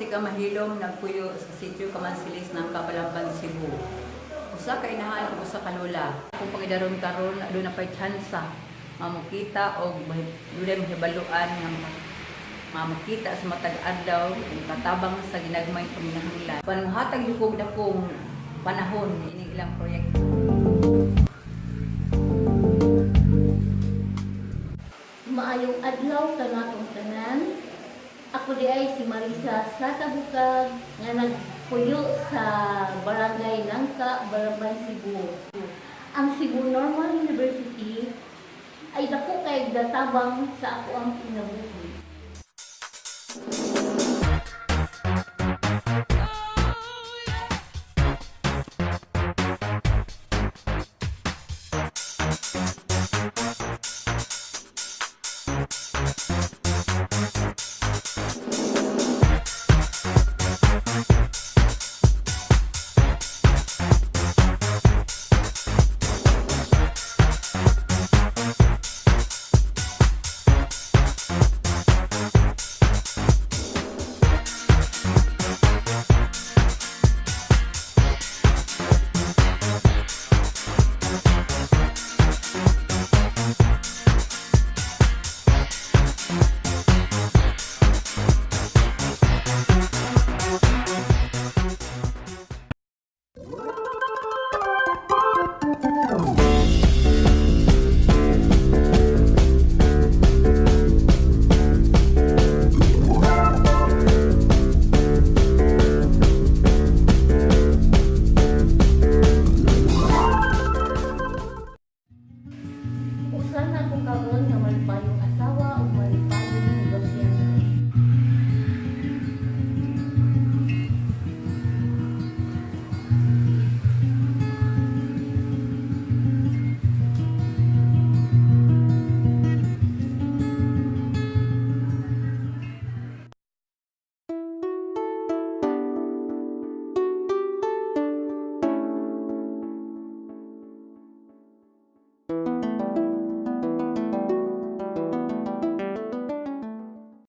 si Kamahilom nagpuyo sa sitio Kamansilis ng Kabalamban, Cebu. Usa ka inahan ug usa ka lola. Kung pagidaron karon aduna na pay tsansa mamukita og dunay mahibaluan nga mamukita sa matag adlaw ug katabang sa ginagmay paminahanglan. Panhatag yukog dakong panahon ini ilang proyekto. Maayong adlaw kanatong tanan. Ako di ay si Marisa sa Kabukag nga nagpuyo sa Barangay Nangka, Balamban, Cebu. Ang Cebu Normal University ay dako kay databang sa ako ang kinabuhi.